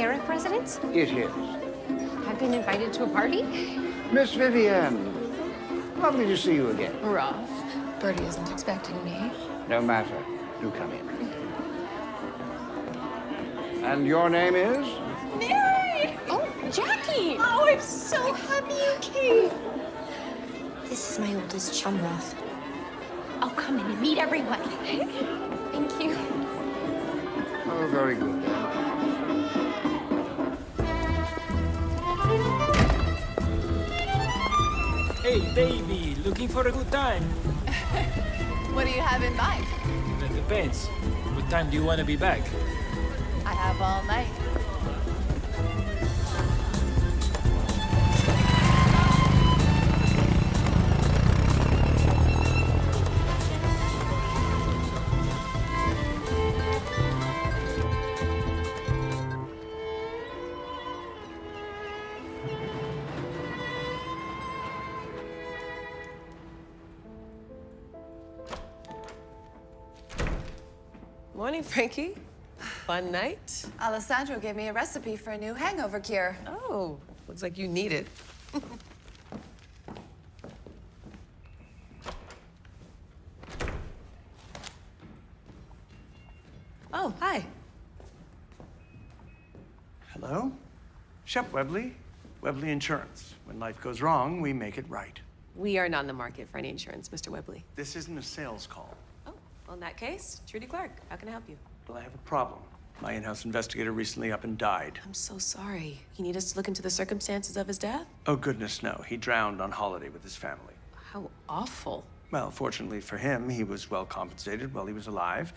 Garrick residence? It is. I've been invited to a party. Miss Vivian, lovely to see you again. Rough. Bertie isn't expecting me. No matter. Do come in. And your name is? Mary! Oh, Jackie! Oh, I'm so happy you came. This is my oldest chum, Roth. I'll come in and meet everyone. Thank you. Oh, very good. Hey, baby, looking for a good time? What do you have in mind? That depends. What time do you want to be back? I have all night. Morning, Frankie. Fun night? Alessandro gave me a recipe for a new hangover cure. Oh, looks like you need it. Oh, hi. Hello? Shep Webley, Webley Insurance. When life goes wrong, we make it right. We are not in the market for any insurance, Mr. Webley. This isn't a sales call. Oh, well, in that case, Trudie Clark, how can I help you? Well, I have a problem. My in-house investigator recently up and died. I'm so sorry. You need us to look into the circumstances of his death? Oh, goodness, no. He drowned on holiday with his family. How awful. Well, fortunately for him, he was well compensated while he was alive.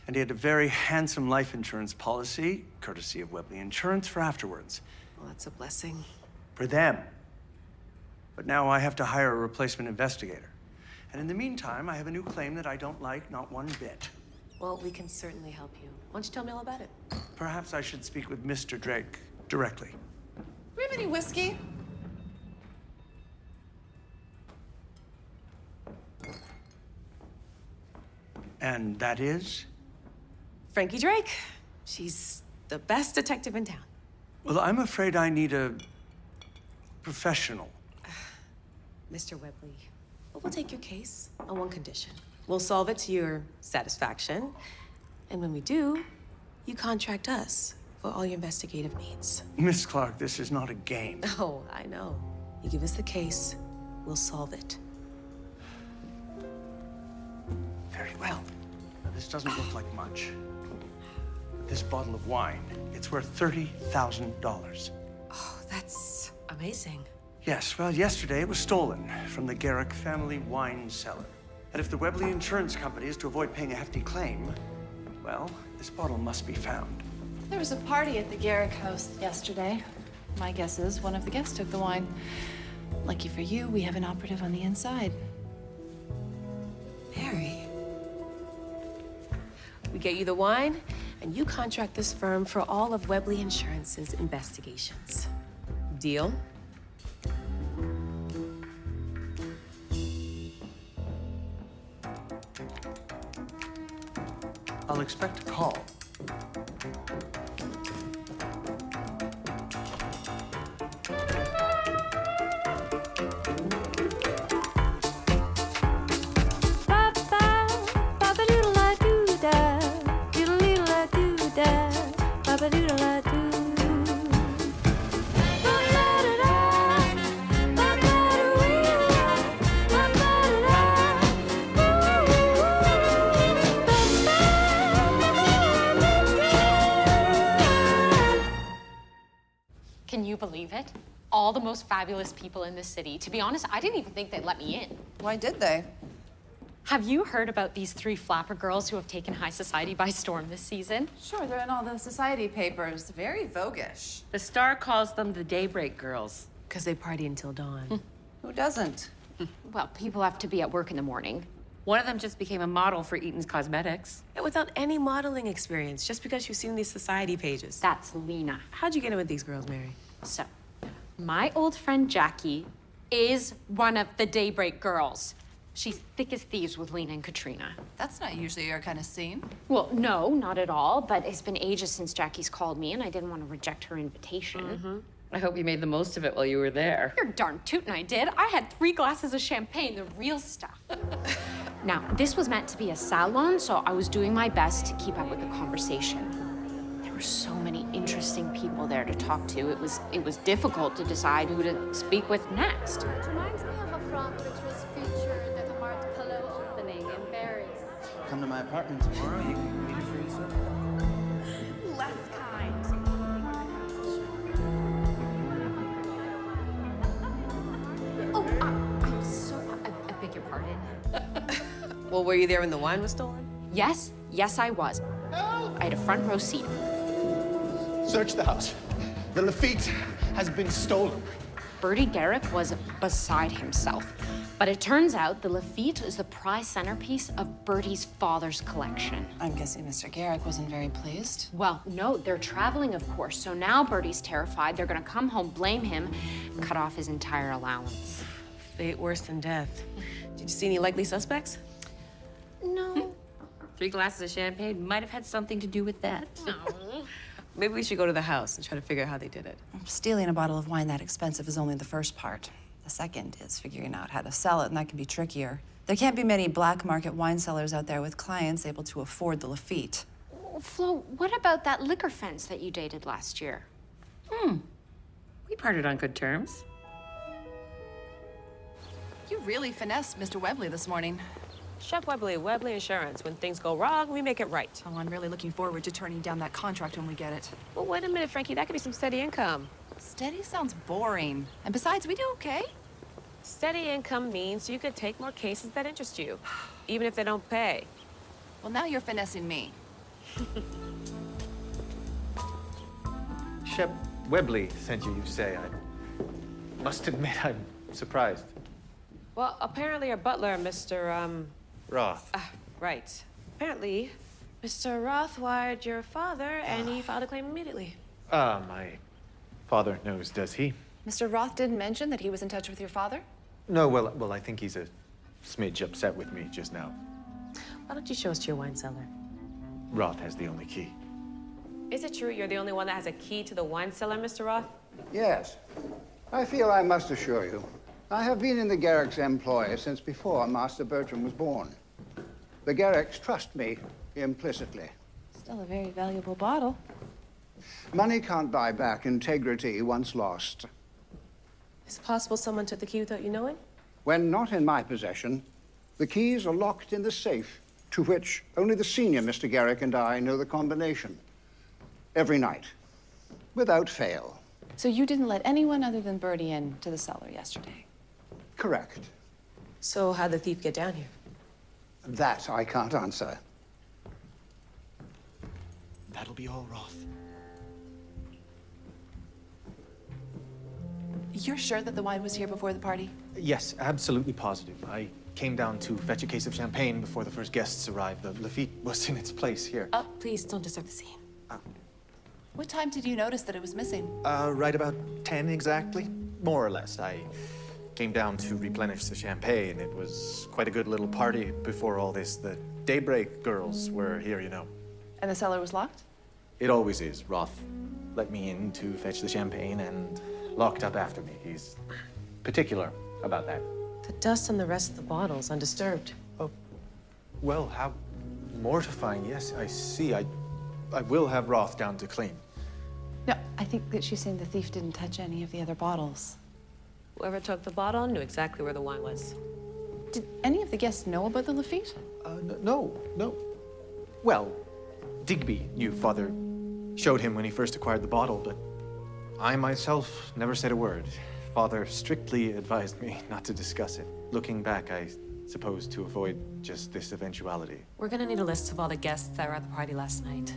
And he had a very handsome life insurance policy, courtesy of Webley Insurance, for afterwards. Well, that's a blessing. For them. But now I have to hire a replacement investigator. And in the meantime, I have a new claim that I don't like, not one bit. Well, we can certainly help you. Why don't you tell me all about it? Perhaps I should speak with Mr. Drake directly. Do we have any whiskey? And that is? Frankie Drake. She's the best detective in town. Well, I'm afraid I need a professional. Mr. Webley, we'll take your case on one condition. We'll solve it to your satisfaction. And when we do, you contract us for all your investigative needs. Miss Clark, this is not a game. Oh, I know. You give us the case, we'll solve it. Very well. Now, this doesn't look like much. This bottle of wine, it's worth $30,000. Oh, that's amazing. Yes, well, yesterday it was stolen from the Garrick family wine cellar. And if the Webley Insurance Company is to avoid paying a hefty claim, well, this bottle must be found. There was a party at the Garrick house yesterday. My guess is one of the guests took the wine. Lucky for you, we have an operative on the inside. Mary. We get you the wine, and you contract this firm for all of Webley Insurance's investigations. Deal? I'll expect a call. Can you believe it? All the most fabulous people in the city. To be honest, I didn't even think they'd let me in. Why did they? Have you heard about these 3 flapper girls who have taken high society by storm this season? Sure, they're in all the society papers. Very voguish. The Star calls them the Daybreak Girls. Because they party until dawn. Who doesn't? Well, people have to be at work in the morning. One of them just became a model for Eaton's Cosmetics. Yeah, without any modeling experience, just because you've seen these society pages. That's Lena. How'd you get in with these girls, Mary? So, my old friend Jackie is one of the Daybreak girls. She's thick as thieves with Lena and Katrina. That's not usually your kind of scene. Well, no, not at all. But it's been ages since Jackie's called me, and I didn't want to reject her invitation. I hope you made the most of it while you were there. You're darn tootin' I did. I had 3 glasses of champagne, the real stuff. Now, this was meant to be a salon, so I was doing my best to keep up with the conversation. There were so many interesting people there to talk to. It was difficult to decide who to speak with next. It reminds me of a front which was featured at a Mart Pillow opening in Paris. Come to my apartment tomorrow. You can read it for yourself. Less kind. Oh, I'm so... I beg your pardon. Well, were you there when the wine was stolen? Yes, I was. I had a front row seat. Search the house. The Lafitte has been stolen. Bertie Garrick was beside himself. But it turns out the Lafitte is the prize centerpiece of Bertie's father's collection. I'm guessing Mr. Garrick wasn't very pleased. Well, no, they're traveling, of course, so now Bertie's terrified. They're gonna come home, blame him, cut off his entire allowance. Fate worse than death. Did you see any likely suspects? No. 3 glasses of champagne might have had something to do with that. No. Maybe we should go to the house and try to figure out how they did it. Stealing a bottle of wine that expensive is only the first part. The second is figuring out how to sell it, and that can be trickier. There can't be many black market wine sellers out there with clients able to afford the Lafitte. Flo, what about that liquor fence that you dated last year? We parted on good terms. You really finessed Mr. Webley this morning. Chef Webley, Webley Insurance. When things go wrong, we make it right. Oh, I'm really looking forward to turning down that contract when we get it. Well, wait a minute, Frankie. That could be some steady income. Steady sounds boring. And besides, we do okay. Steady income means you could take more cases that interest you, even if they don't pay. Well, now you're finessing me. Shep Webley sent you say. I must admit I'm surprised. Well, apparently our butler, Mr. Roth. Right. Apparently, Mr. Roth wired your father, and he filed a claim immediately. My father knows, does he? Mr. Roth didn't mention that he was in touch with your father? No, well, I think he's a smidge upset with me just now. Why don't you show us to your wine cellar? Roth has the only key. Is it true you're the only one that has a key to the wine cellar, Mr. Roth? Yes. I feel I must assure you, I have been in the Garricks' employ since before Master Bertram was born. The Garricks trust me implicitly. Still a very valuable bottle. Money can't buy back integrity once lost. Is it possible someone took the key without you knowing? When not in my possession, the keys are locked in the safe, to which only the senior Mr. Garrick and I know the combination. Every night, without fail. So you didn't let anyone other than Bertie in to the cellar yesterday? Correct. So how'd the thief get down here? That I can't answer. That'll be all, Roth. You're sure that the wine was here before the party? Yes, absolutely positive. I came down to fetch a case of champagne before the first guests arrived. The Lafitte was in its place here. Please don't disturb the scene. What time did you notice that it was missing? Right about 10 exactly, more or less. I came down to replenish the champagne. It was quite a good little party before all this. The Daybreak girls were here, you know. And the cellar was locked? It always is. Roth let me in to fetch the champagne and locked up after me. He's particular about that. The dust on the rest of the bottle's undisturbed. Oh, well, how mortifying. Yes, I see. I will have Roth down to clean. No, I think that she's saying the thief didn't touch any of the other bottles. Whoever took the bottle knew exactly where the wine was. Did any of the guests know about the Lafitte? No. Well, Digby knew Father showed him when he first acquired the bottle, but I myself never said a word. Father strictly advised me not to discuss it. Looking back, I suppose to avoid just this eventuality. We're gonna need a list of all the guests that were at the party last night.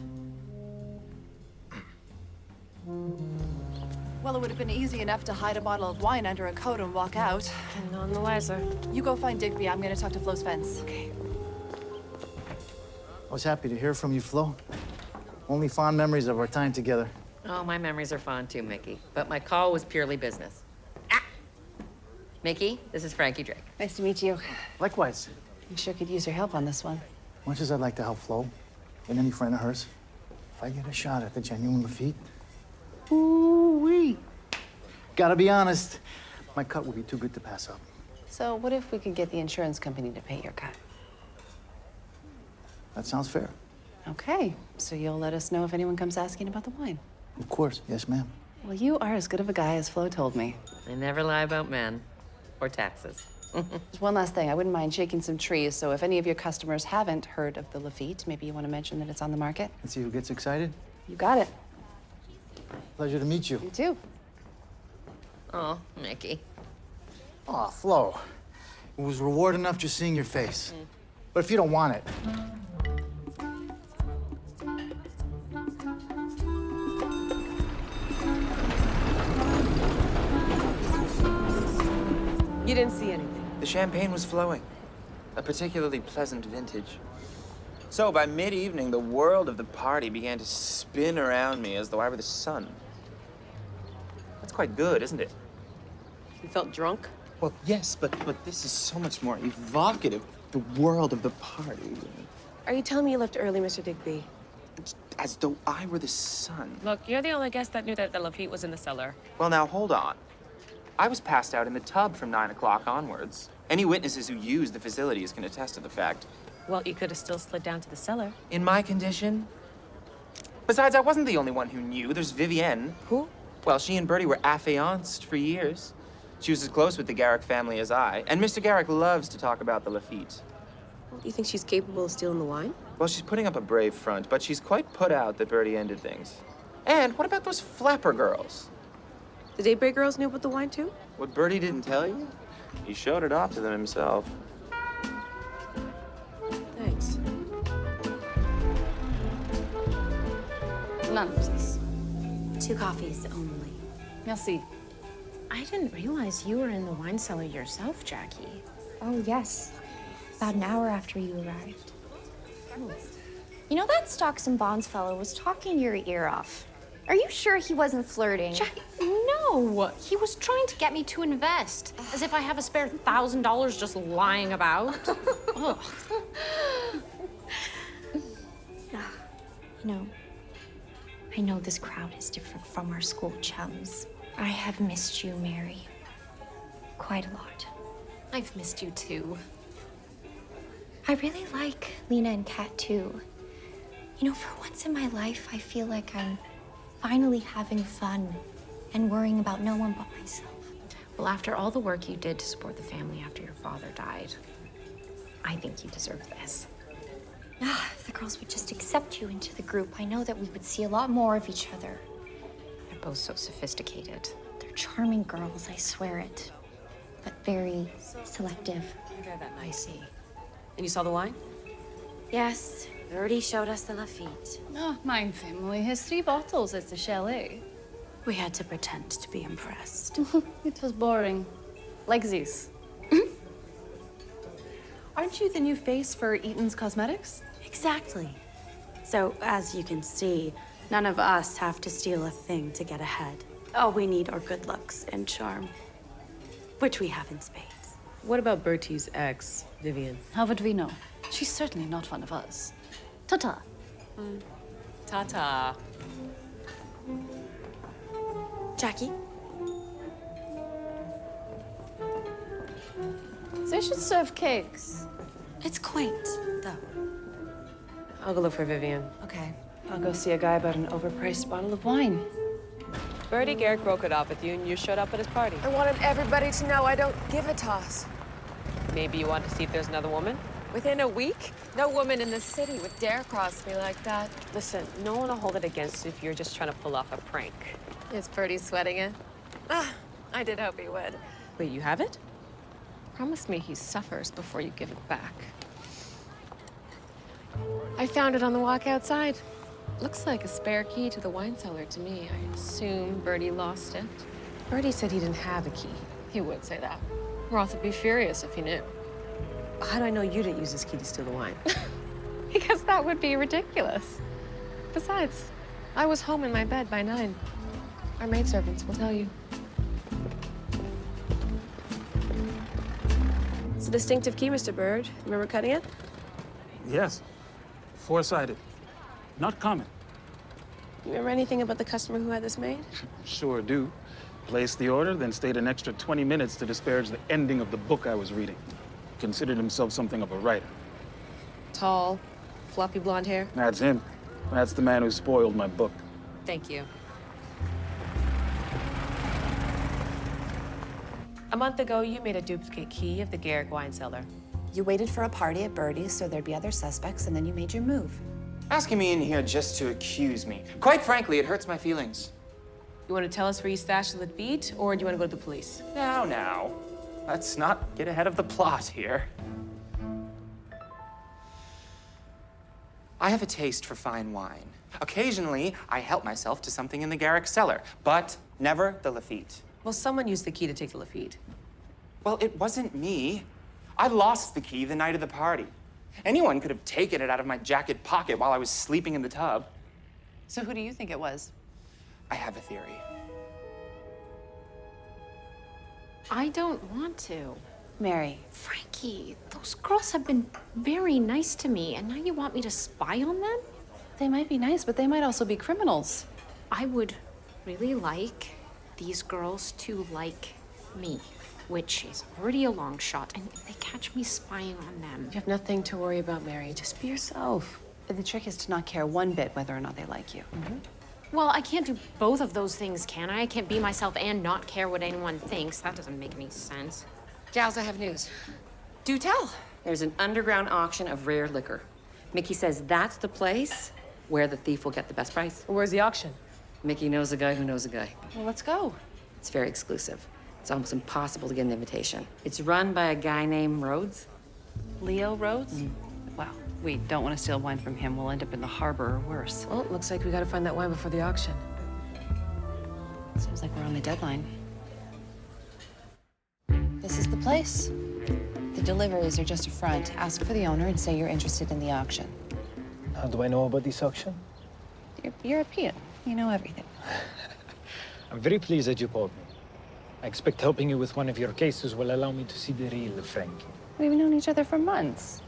Well, it would have been easy enough to hide a bottle of wine under a coat and walk out. And none the wiser. You go find Digby. I'm gonna talk to Flo's fence. Okay. I was happy to hear from you, Flo. Only fond memories of our time together. Oh, my memories are fond too, Mickey. But my call was purely business. Mickey, this is Frankie Drake. Nice to meet you. Likewise. We sure could use your help on this one. Much as I'd like to help Flo and any friend of hers, if I get a shot at the genuine Lafitte, ooh-wee. Gotta be honest, my cut would be too good to pass up. So what if we could get the insurance company to pay your cut? That sounds fair. Okay, so you'll let us know if anyone comes asking about the wine. Of course, yes, ma'am. Well, you are as good of a guy as Flo told me. I never lie about men or taxes. There's one last thing. I wouldn't mind shaking some trees, so if any of your customers haven't heard of the Lafitte, maybe you want to mention that it's on the market. And see who gets excited? You got it. Pleasure to meet you. You too. Oh, Mickey. Aw, Flo. It was reward enough just seeing your face. But if you don't want it, You didn't see anything. The champagne was flowing, a particularly pleasant vintage. So by mid-evening, the world of the party began to spin around me as though I were the sun. That's quite good, isn't it? You felt drunk? Well, yes, but this is so much more evocative. The world of the party. Are you telling me you left early, Mr. Digby? As though I were the sun. Look, you're the only guest that knew that the Lafitte was in the cellar. Well, now, hold on. I was passed out in the tub from 9 o'clock onwards. Any witnesses who used the facilities can attest to the fact. Well, you could have still slid down to the cellar. In my condition? Besides, I wasn't the only one who knew. There's Vivienne. Who? Well, she and Bertie were affianced for years. She was as close with the Garrick family as I. And Mr. Garrick loves to talk about the Lafitte. Well, you think she's capable of stealing the wine? Well, she's putting up a brave front, but she's quite put out that Bertie ended things. And what about those flapper girls? The Daybreak girls knew about the wine, too? What Bertie didn't tell you? He showed it off to them himself. Thanks. None, please. 2 coffees only. Merci. I didn't realize you were in the wine cellar yourself, Jackie. Oh, yes. About an hour after you arrived. You know that stocks and bonds fellow was talking your ear off. Are you sure he wasn't flirting? Jackie, no! He was trying to get me to invest. As if I have a spare $1,000 just lying about. Ugh. You know, I know this crowd is different from our school chums. I have missed you, Mary. Quite a lot. I've missed you too. I really like Lena and Kat too. You know, for once in my life, I feel like I'm finally having fun and worrying about no one but myself. Well, after all the work you did to support the family after your father died, I think you deserve this. If the girls would just accept you into the group, I know that we would see a lot more of each other. They're both so sophisticated. They're charming girls, I swear it. But very selective. They're that nice. And you saw the wine? Yes, Bertie showed us the Lafitte. Oh, my family has 3 bottles at the chalet. We had to pretend to be impressed. It was boring. Like this. Aren't you the new face for Eaton's Cosmetics? Exactly. So, as you can see, none of us have to steal a thing to get ahead. All we need are good looks and charm, which we have in spades. What about Bertie's ex, Vivienne? How would we know? She's certainly not one of us. Ta-ta. Ta-ta. Jackie? They should serve cakes. It's quaint, though. I'll go look for Vivienne. Okay. I'll go see a guy about an overpriced bottle of wine. Bertie Garrick broke it off with you and you showed up at his party. I wanted everybody to know I don't give a toss. Maybe you want to see if there's another woman? Within a week? No woman in the city would dare cross me like that. Listen, no one will hold it against you if you're just trying to pull off a prank. Is Bertie sweating it? I did hope he would. Wait, you have it? Promise me he suffers before you give it back. I found it on the walk outside. Looks like a spare key to the wine cellar to me. I assume Bertie lost it. Bertie said he didn't have a key. He would say that. Roth would be furious if he knew. How do I know you didn't use this key to steal the wine? Because that would be ridiculous. Besides, I was home in my bed by 9. Our maidservants will tell you. It's a distinctive key, Mr. Bird. Remember cutting it? Yes. Four-sided. Not common. You remember anything about the customer who had this made? Sure do. Placed the order, then stayed an extra 20 minutes to disparage the ending of the book I was reading. Considered himself something of a writer. Tall, floppy blonde hair. That's him. That's the man who spoiled my book. Thank you. A month ago, you made a duplicate key of the Garrick wine cellar. You waited for a party at Birdie's so there'd be other suspects, and then you made your move. Asking me in here just to accuse me. Quite frankly, it hurts my feelings. You want to tell us where you stashed the Lafite, or do you want to go to the police? Now. Let's not get ahead of the plot here. I have a taste for fine wine. Occasionally, I help myself to something in the Garrick cellar, but never the Lafite. Well, someone used the key to take the Lafite. Well, it wasn't me. I lost the key the night of the party. Anyone could have taken it out of my jacket pocket while I was sleeping in the tub. So who do you think it was? I have a theory. I don't want to. Mary. Frankie, those girls have been very nice to me, and now you want me to spy on them? They might be nice, but they might also be criminals. I would really like these girls to like me, which is already a long shot, and if they catch me spying on them... You have nothing to worry about, Mary. Just be yourself. But the trick is to not care one bit whether or not they like you. Well, I can't do both of those things, can I? I can't be myself and not care what anyone thinks. That doesn't make any sense. Gals, I have news. Do tell. There's an underground auction of rare liquor. Mickey says that's the place where the thief will get the best price. Where's the auction? Mickey knows a guy who knows a guy. Well, let's go. It's very exclusive. It's almost impossible to get an invitation. It's run by a guy named Rhodes. Leo Rhodes? Wow, we don't want to steal wine from him. We'll end up in the harbor or worse. Well, it looks like we gotta find that wine before the auction. Seems like we're on the deadline. This is the place. The deliveries are just a front. Ask for the owner and say you're interested in the auction. How do I know about this auction? You're European. You know everything. I'm very pleased that you called me. I expect helping you with one of your cases will allow me to see the real Frankie. We've known each other for months.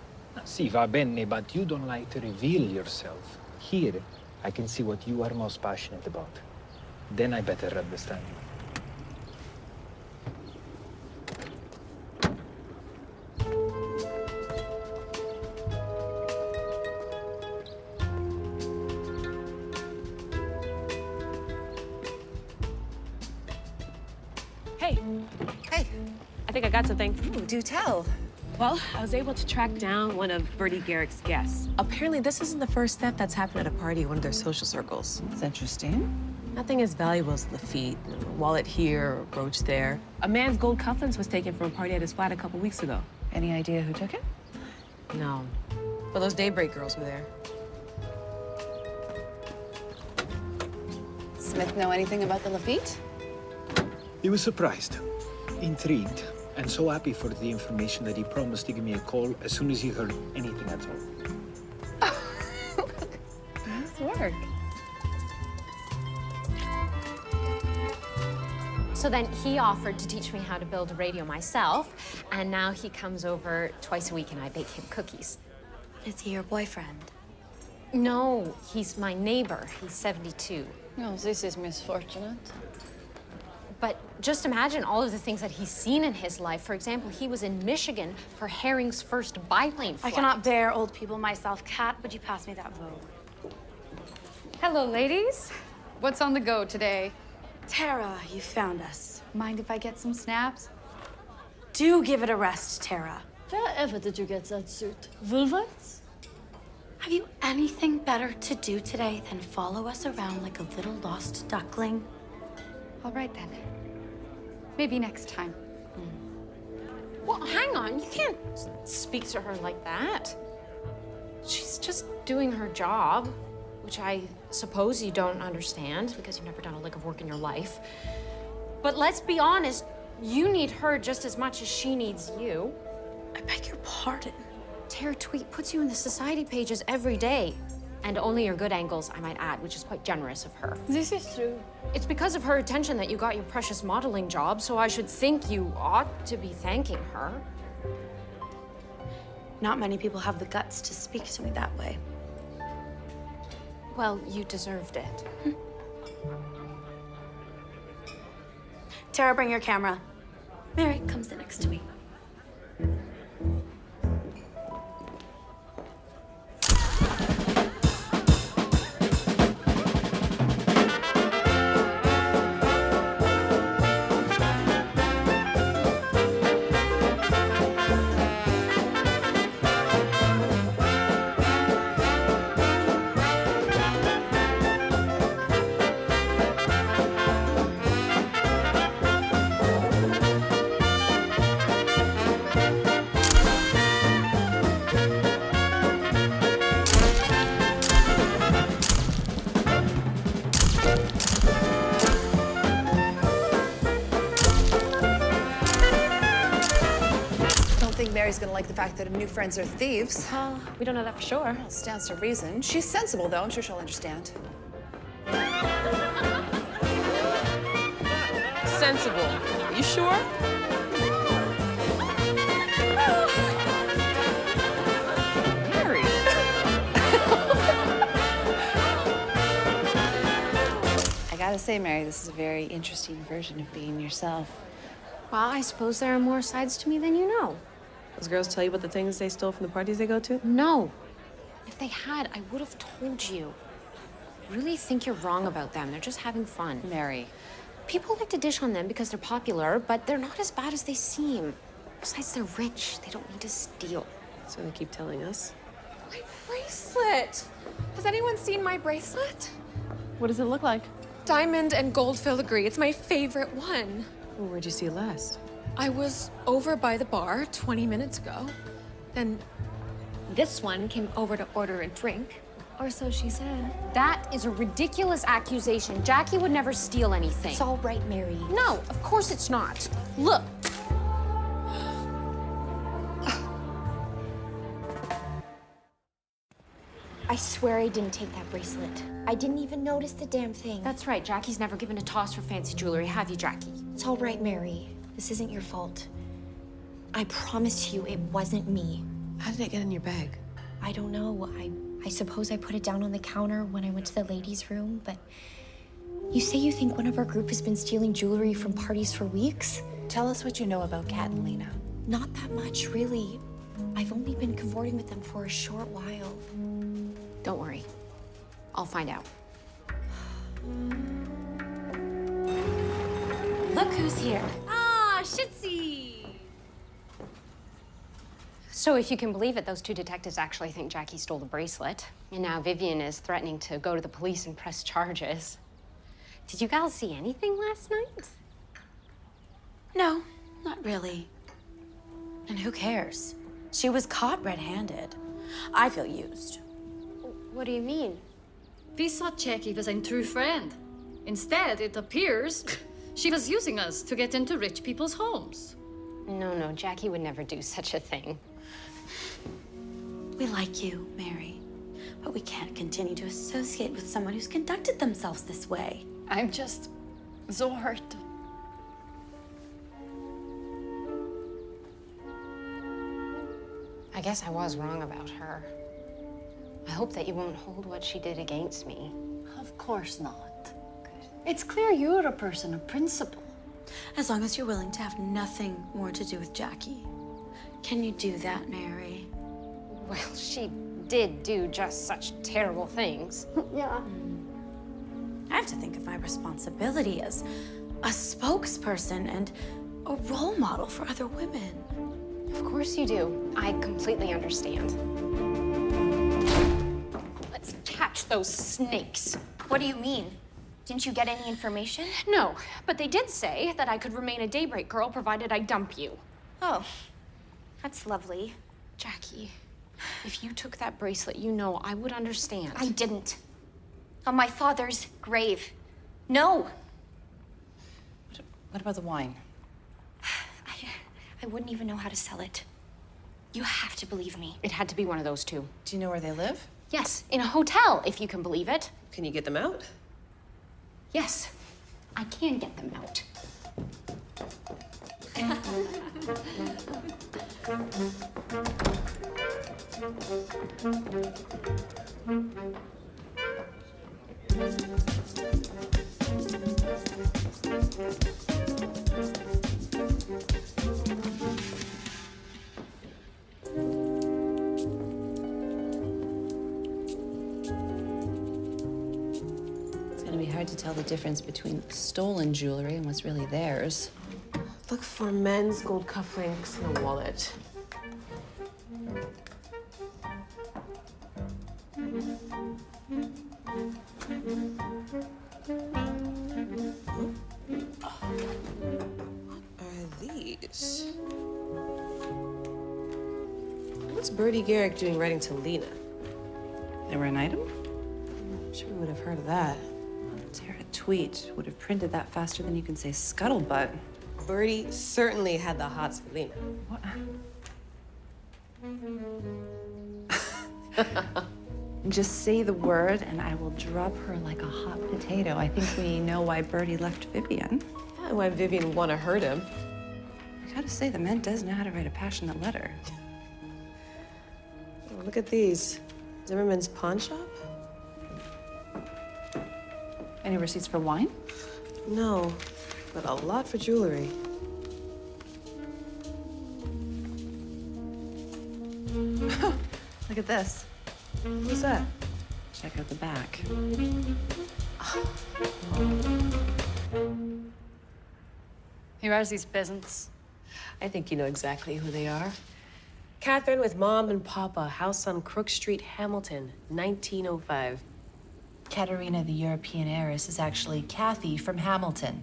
Si va bene, but you don't like to reveal yourself. Here, I can see what you are most passionate about. Then I better understand you. Hey, I think I got something. Ooh, do tell. Well, I was able to track down one of Bertie Garrick's guests. Apparently, this isn't the first theft that's happened at a party in one of their social circles. That's interesting. Nothing as valuable as Lafite, a wallet here, or brooch there. A man's gold cufflinks was taken from a party at his flat a couple weeks ago. Any idea who took it? No. But those Daybreak girls were there. Smith know anything about the Lafite? He was surprised, intrigued, and so happy for the information that he promised to give me a call as soon as he heard anything at all. Nice work. So then he offered to teach me how to build a radio myself, and now he comes over twice a week and I bake him cookies. Is he your boyfriend? No, he's my neighbor. He's 72. No, this is misfortunate. But just imagine all of the things that he's seen in his life. For example, he was in Michigan for Herring's first biplane flight. I cannot bear old people myself. Kat, would you pass me that Vogue? Hello, ladies. What's on the go today? Tara, you found us. Mind if I get some snaps? Do give it a rest, Tara. Wherever did you get that suit? Woolworths? Have you anything better to do today than follow us around like a little lost duckling? All right, then. Maybe next time. Well, hang on. You can't speak to her like that. She's just doing her job, which I suppose you don't understand because you've never done a lick of work in your life. But let's be honest, you need her just as much as she needs you. I beg your pardon. Tara Tweet puts you in the society pages every day. And only your good angles, I might add, which is quite generous of her. This is true. It's because of her attention that you got your precious modeling job, so I should think you ought to be thanking her. Not many people have the guts to speak to me that way. Well, you deserved it. Tara, bring your camera. Mary, come sit next to me. Mary's gonna like the fact that her new friends are thieves. We don't know that for sure. Well, stands to reason. She's sensible, though. I'm sure she'll understand. Sensible. You sure? Mary. I gotta say, Mary, this is a very interesting version of being yourself. Well, I suppose there are more sides to me than you know. Those girls tell you about the things they stole from the parties they go to? No. If they had, I would have told you. I really think you're wrong about them. They're just having fun. Mary. People like to dish on them because they're popular, but they're not as bad as they seem. Besides, they're rich. They don't need to steal. So they keep telling us. My bracelet! Has anyone seen my bracelet? What does it look like? Diamond and gold filigree. It's my favorite one. Well, where'd you see it last? I was over by the bar 20 minutes ago. Then This one came over to order a drink, or so she said. That is a ridiculous accusation. Jackie would never steal anything. It's all right, Mary. No, of course it's not. Look. I swear I didn't take that bracelet. I didn't even notice the damn thing. That's right. Jackie's never given a toss for fancy jewelry, have you, Jackie? It's all right, Mary. This isn't your fault. I promise you it wasn't me. How did it get in your bag? I don't know. I suppose I put it down on the counter when I went to the ladies' room, but you say you think one of our group has been stealing jewelry from parties for weeks? Tell us what you know about Kat and Lena. Not that much, really. I've only been cavorting with them for a short while. Don't worry. I'll find out. Look who's here. Ah, Shitsy! So if you can believe it, those two detectives actually think Jackie stole the bracelet. And now Vivian is threatening to go to the police and press charges. Did you gals see anything last night? No, not really. And who cares? She was caught red-handed. I feel used. What do you mean? We thought Jackie was a true friend. Instead, it appears she was using us to get into rich people's homes. No, Jackie would never do such a thing. We like you, Mary, but we can't continue to associate with someone who's conducted themselves this way. I'm just so hurt. I guess I was wrong about her. I hope that you won't hold what she did against me. Of course not. It's clear you're a person of principle. As long as you're willing to have nothing more to do with Jackie. Can you do that, Mary? Well, she did do just such terrible things. Yeah. I have to think of my responsibility as a spokesperson and a role model for other women. Of course you do. I completely understand. Let's catch those snakes. What do you mean? Didn't you get any information? No, but they did say that I could remain a Daybreak girl provided I dump you. Oh, that's lovely. Jackie, if you took that bracelet, you know I would understand. I didn't. On my father's grave. No. What about the wine? I wouldn't even know how to sell it. You have to believe me. It had to be one of those two. Do you know where they live? Yes, in a hotel, if you can believe it. Can you get them out? Yes, I can get them out. It's gonna be hard to tell the difference between stolen jewelry and what's really theirs. Look for men's gold cufflinks and a wallet. These? What's Bertie Garrick doing writing to Lena? They were an item? I'm sure we would have heard of that. Tear a tweet would have printed that faster than you can say scuttlebutt. Bertie certainly had the hots for Lena. What? Just say the word and I will drop her like a hot potato. I think we know why Bertie left Vivian. Yeah, and why Vivian would want to hurt him. I gotta say, the man does know how to write a passionate letter. Oh, look at these. Zimmerman's pawn shop? Any receipts for wine? No, but a lot for jewelry. Look at this. What's that? Check out the back. Who are these peasants? I think you know exactly who they are. Catherine with Mom and Papa, house on Crook Street, Hamilton, 1905. Katerina, the European heiress, is actually Kathy from Hamilton.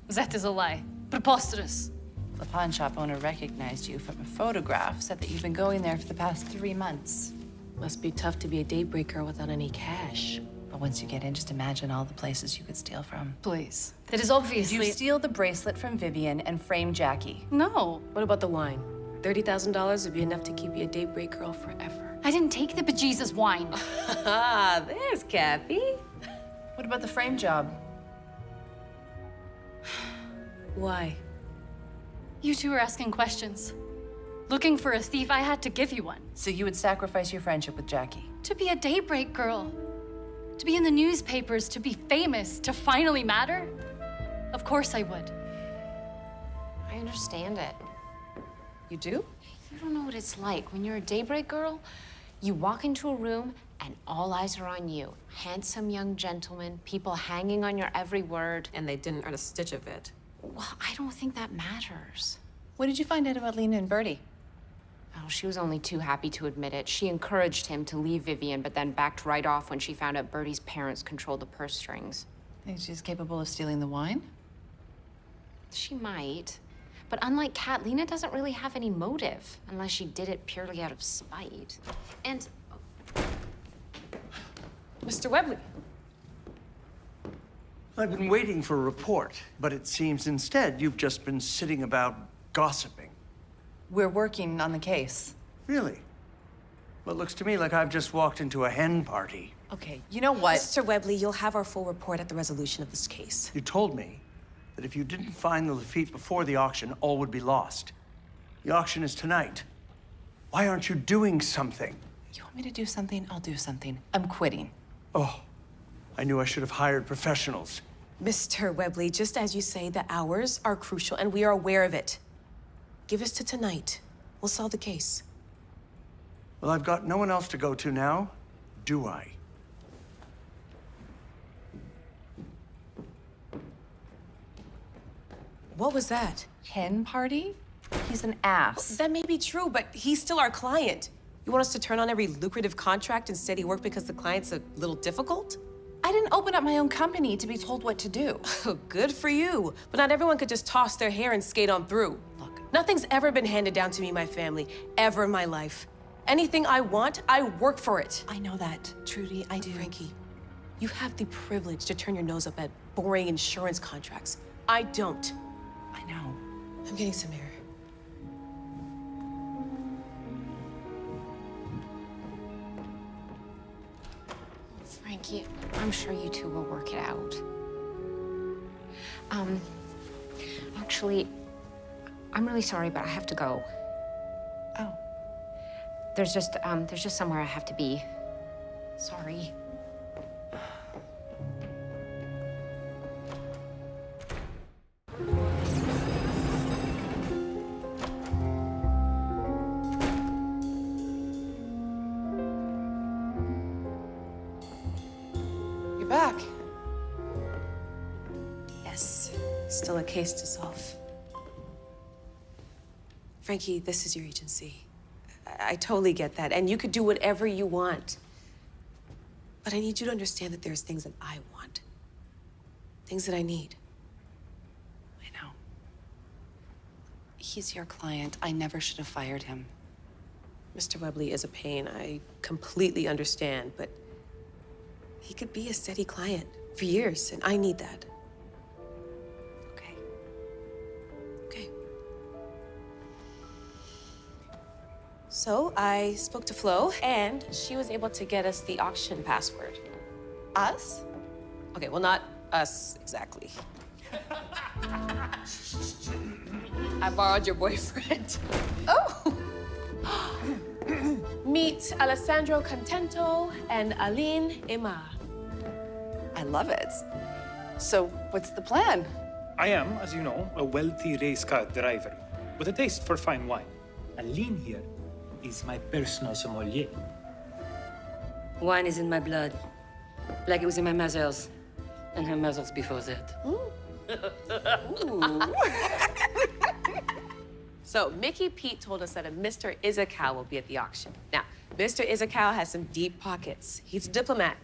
That is a lie. Preposterous. The pawn shop owner recognized you from a photograph, said that you've been going there for the past 3 months. Must be tough to be a daybreaker without any cash. But once you get in, just imagine all the places you could steal from. Please. That is obviously... Did you steal the bracelet from Vivian and frame Jackie? No. What about the wine? $30,000 would be enough to keep you a daybreak girl forever. I didn't take the bejesus wine. Ah, there's Kathy. What about the frame job? Why? You two are asking questions. Looking for a thief, I had to give you one. So you would sacrifice your friendship with Jackie? To be a daybreak girl. To be in the newspapers, to be famous, to finally matter? Of course I would. I understand it. You do? You don't know what it's like. When you're a daybreak girl, you walk into a room and all eyes are on you. Handsome young gentlemen, people hanging on your every word. And they didn't earn a stitch of it. Well, I don't think that matters. What did you find out about Lena and Bertie? Oh, she was only too happy to admit it. She encouraged him to leave Vivian, but then backed right off when she found out Bertie's parents controlled the purse strings. Think she's capable of stealing the wine? She might. But unlike Kat, Lena doesn't really have any motive, unless she did it purely out of spite. And... Mr. Webley. I've been waiting for a report, but it seems instead you've just been sitting about gossiping. We're working on the case. Really? Well, it looks to me like I've just walked into a hen party. Okay, you know what? Mr. Webley, you'll have our full report at the resolution of this case. You told me that if you didn't find the Lafitte before the auction, all would be lost. The auction is tonight. Why aren't you doing something? You want me to do something? I'll do something. I'm quitting. Oh, I knew I should have hired professionals. Mr. Webley, just as you say, the hours are crucial, and we are aware of it. Give us to tonight. We'll solve the case. Well, I've got no one else to go to now, do I? What was that? Hen party? He's an ass. That may be true, but he's still our client. You want us to turn on every lucrative contract and steady work because the client's a little difficult? I didn't open up my own company to be told what to do. Good for you. But not everyone could just toss their hair and skate on through. Look, nothing's ever been handed down to me, my family, ever in my life. Anything I want, I work for it. I know that, Trούντi, I do. Frankie, you have the privilege to turn your nose up at boring insurance contracts. I don't. I know. I'm getting some air. Frankie, I'm sure you two will work it out. Actually, I'm really sorry, but I have to go. Oh. There's just somewhere I have to be. Sorry. You're back. Yes, still a case to solve. Frankie, this is your agency. I totally get that, and you could do whatever you want. But I need you to understand that there's things that I want. Things that I need. I know. He's your client. I never should have fired him. Mr. Webley is a pain. I completely understand, but he could be a steady client for years, and I need that. Okay. Okay. So I spoke to Flo, and she was able to get us the auction password. Us? Okay, well, not us exactly. I borrowed your boyfriend. Oh! Meet Alessandro Contento and Aline Emma. I love it. So, what's the plan? I am, as you know, a wealthy race car driver with a taste for fine wine. Aline here is my personal sommelier. Wine is in my blood, like it was in my mother's, and her mother's before that. So Mickey Pete told us that a Mr. Izakow will be at the auction. Now, Mr. Izakow has some deep pockets. He's a diplomat.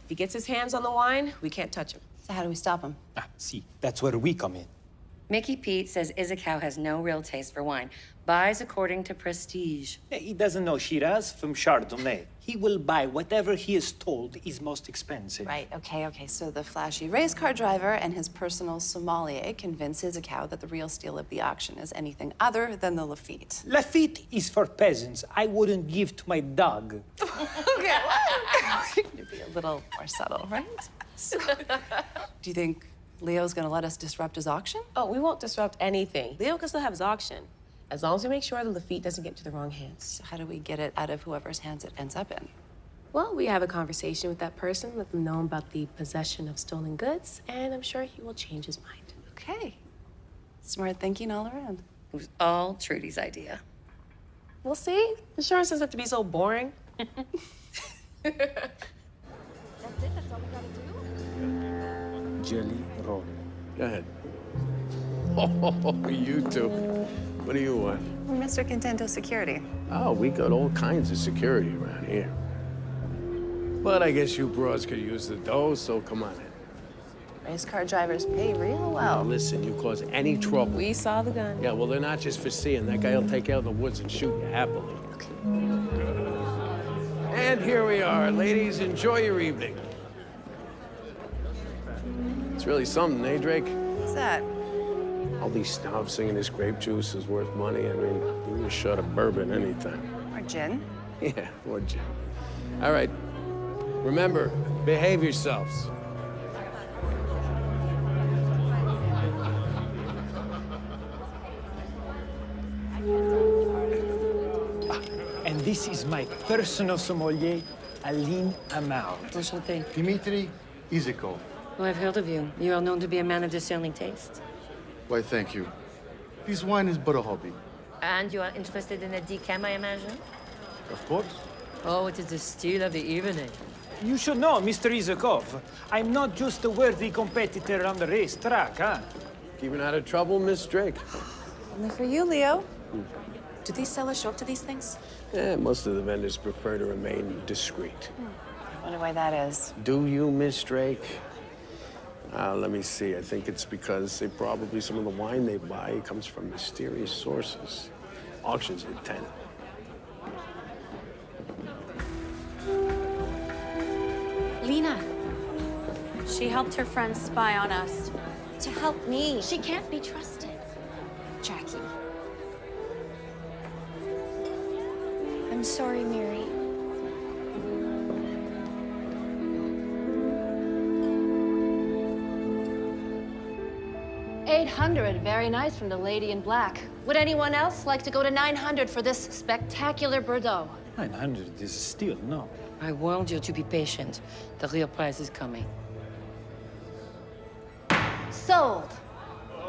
If he gets his hands on the wine, we can't touch him. So how do we stop him? See, that's where we come in. Mickey Pete says Izakow has no real taste for wine. Buys according to prestige. He doesn't know Shiraz from Chardonnay. He will buy whatever he is told is most expensive. Right, okay. So the flashy race car driver and his personal sommelier convince Izakow that the real steal of the auction is anything other than the Lafitte. Lafitte is for peasants. I wouldn't give to my dog. Okay, to be a little more subtle, right? Do you think Leo's gonna let us disrupt his auction? Oh, we won't disrupt anything. Leo can still have his auction, as long as we make sure the Lafitte doesn't get into the wrong hands. So how do we get it out of whoever's hands it ends up in? Well, we have a conversation with that person, let them know about the possession of stolen goods, and I'm sure he will change his mind. Okay. Smart thinking all around. It was all Trudy's idea. We'll see. Insurance doesn't have to be so boring. That's it? That's all we gotta do? Jelly roll. Go ahead. Oh, you two. What do you want? We're Mr. Contento Security. Oh, we got all kinds of security around here. But I guess you broads could use the dough, so come on in. Race car drivers pay real Now, well. listen, you cause any trouble. We saw the gun. Yeah, well, they're not just for seeing. That guy will take you out in the woods and shoot you happily. And here we are. Ladies, enjoy your evening. It's really something, eh, Drake? What's that? All these snobs singing this grape juice is worth money. I mean, you can shut a bourbon anytime. Or gin? Yeah, or gin. All right. Remember, behave yourselves. And this is my personal sommelier, Aline Amar. Enchanté. Dmitri Izikov. Well, I've heard of you. You are known to be a man of discerning taste. Why, thank you. This wine is but a hobby. And you are interested in a decam, I imagine? Of course. Oh, it is the steal of the evening. You should know, Mr. Izakov, I'm not just a worthy competitor on the racetrack, huh? Keeping out of trouble, Miss Drake? Only for you, Leo. Do these sellers show up to these things? Yeah, most of the vendors prefer to remain discreet. I wonder why that is. Do you, Miss Drake? Let me see. I think it's because probably some of the wine they buy comes from mysterious sources. Auctions at 10. Lena. She helped her friends spy on us. To help me. She can't be trusted. Jackie. I'm sorry, Mary. $800, very nice from the lady in black. Would anyone else like to go to $900 for this spectacular Bordeaux? 900 is still no. I warned you to be patient. The real price is coming. Sold.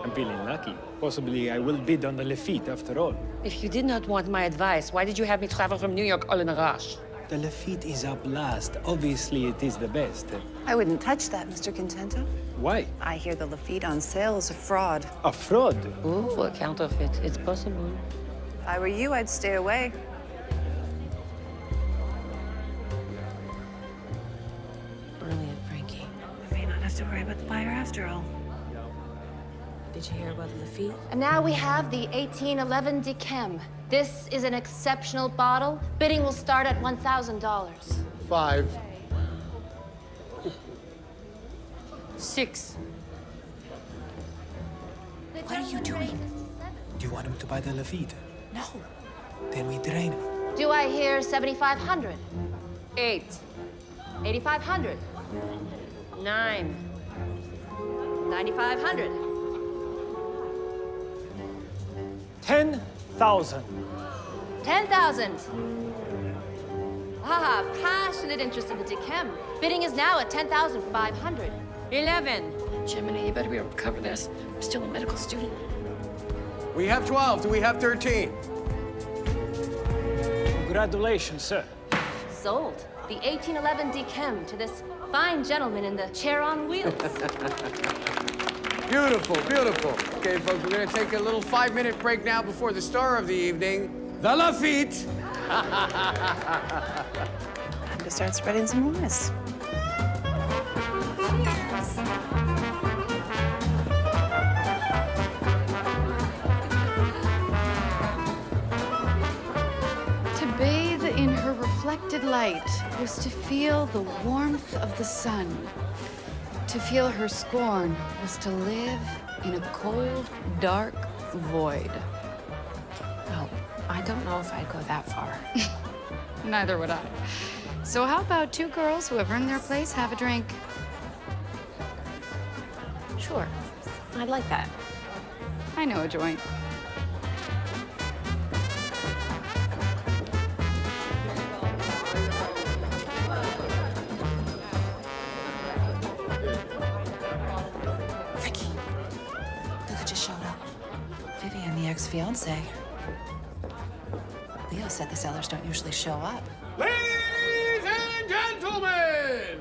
I'm feeling lucky. Possibly I will bid on the Lafitte after all. If you did not want my advice, why did you have me travel from New York all in a rush? The Lafitte is up last. Obviously, it is the best. I wouldn't touch that, Mr. Contento. Why? I hear the Lafitte on sale is a fraud. A fraud? Ooh, a counterfeit. It's possible. If I were you, I'd stay away. Brilliant, Frankie. I may not have to worry about the buyer after all. Did you hear about the Lafitte? And now we have the 1811 Decem. This is an exceptional bottle. Bidding will start at $1,000. 5. 6. What are you doing? Do you want him to buy the Lafitte? No. Then we drain him. Do I hear 7,500? 8. 8,500? 9. 9,500? 10,000. 10,000. Ah, passionate interest in the Decem. Bidding is now at 10,500. 11. Jiminy, you better be able to cover this. I'm still a medical student. We have 12. Do we have 13? Congratulations, sir. Sold. The 1811 Decem to this fine gentleman in the chair on wheels. Beautiful, beautiful. Okay, folks, we're going to take a little 5-minute break now before the star of the evening, the Lafitte. Time to start spreading some rumors. To bathe in her reflected light was to feel the warmth of the sun. To feel her scorn was to live in a cold, dark void. Oh, I don't know if I'd go that far. Neither would I. So how about two girls who have earned their place have a drink? Sure, I'd like that. I know a joint. Ricky, look who just showed up. Vivian, the ex-fiancé. Leo said the sellers don't usually show up. Ladies and gentlemen,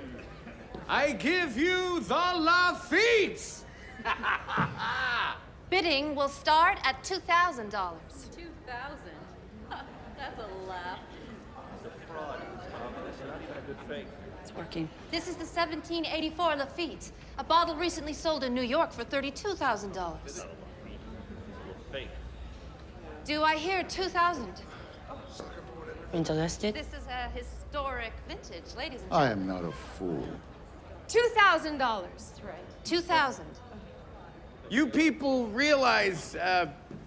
I give you the Lafitte. Bidding will start at $2,000. 2,000? That's a laugh. It's working. This is the 1784 Lafitte, a bottle recently sold in New York for $32,000. Do I hear 2,000? Interested? This is a historic vintage, ladies and I gentlemen. am not a fool. $2,000. That's right. 2,000. You people realize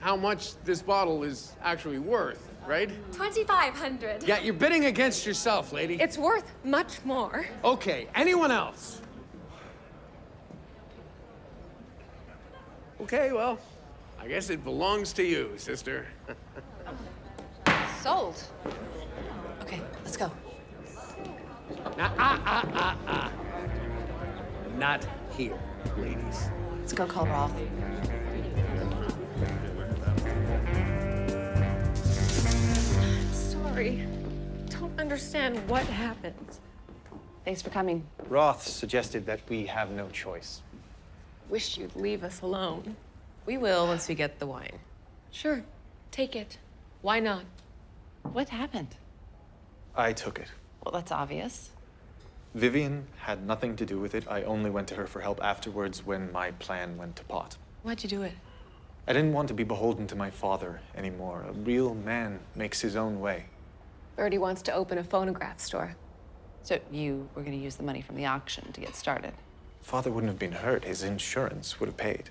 how much this bottle is actually worth, right? 2,500. Yeah, you're bidding against yourself, lady. It's worth much more. Okay, anyone else? Okay, well, I guess it belongs to you, sister. Sold. Okay, let's go. Not here, ladies. Let's go call Rolf. Sorry. Don't understand what happened. Thanks for coming. Roth suggested that we have no choice. Wish you'd leave us alone. We will once we get the wine. Sure, take it. Why not? What happened? I took it. Well, that's obvious. Vivian had nothing to do with it. I only went to her for help afterwards when my plan went to pot. Why'd you do it? I didn't want to be beholden to my father anymore. A real man makes his own way. Birdie wants to open a phonograph store. So you were going to use the money from the auction to get started? Father wouldn't have been hurt. His insurance would have paid.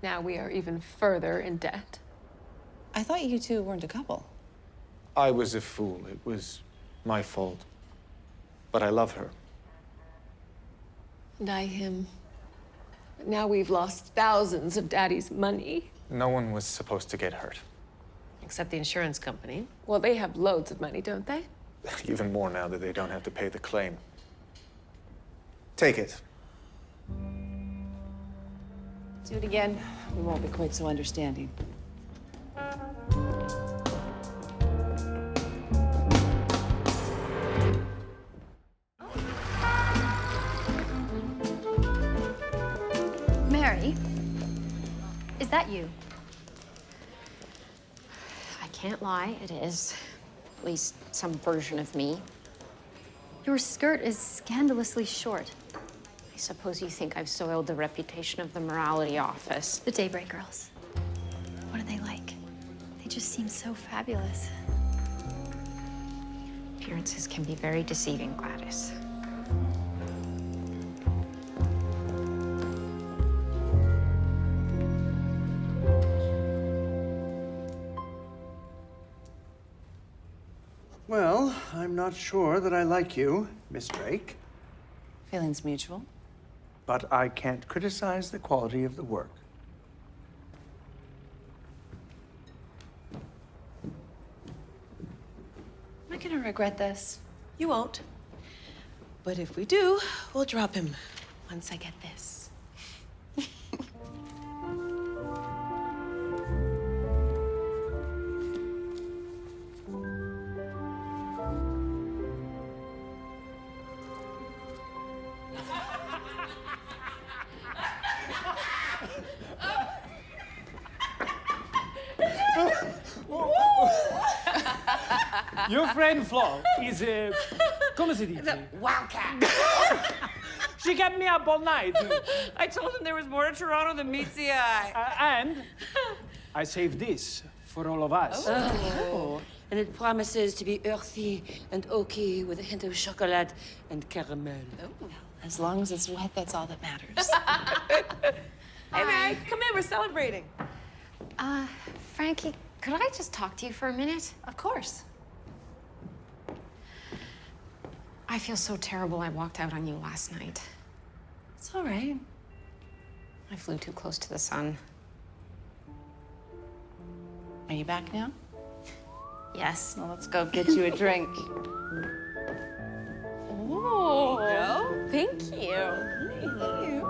Now we are even further in debt. I thought you two weren't a couple. I was a fool. It was my fault. But I love her. And I him. But now we've lost thousands of Daddy's money. No one was supposed to get hurt. except the insurance company. Well, they have loads of money, don't they? Even more now that they don't have to pay the claim. Take it. Do it again. We won't be quite so understanding. Mary, is that you? I can't lie, it is. At least some version of me. Your skirt is scandalously short. I suppose you think I've soiled the reputation of the morality office. The Daybreak girls. What are they like? They just seem so fabulous. Appearances can be very deceiving, Gladys. Well, I'm not sure that I like you, Miss Drake. Feelings mutual. But I can't criticize the quality of the work. Am I gonna regret this? You won't. But if we do, we'll drop him once I get this. Your friend Flo is a... come si dice? The wildcat. She kept me up all night. I told him there was more to Toronto than meets the eye. And I saved this for all of us. Oh. And it promises to be earthy and oaky with a hint of chocolate and caramel. Oh. As long as it's wet, that's all that matters. Hey, Mary, come in, we're celebrating. Frankie, could I just talk to you for a minute? Of course. I feel so terrible I walked out on you last night. It's all right. I flew too close to the sun. Are you back now? Yes. Well, let's go get you a drink. Oh, thank you.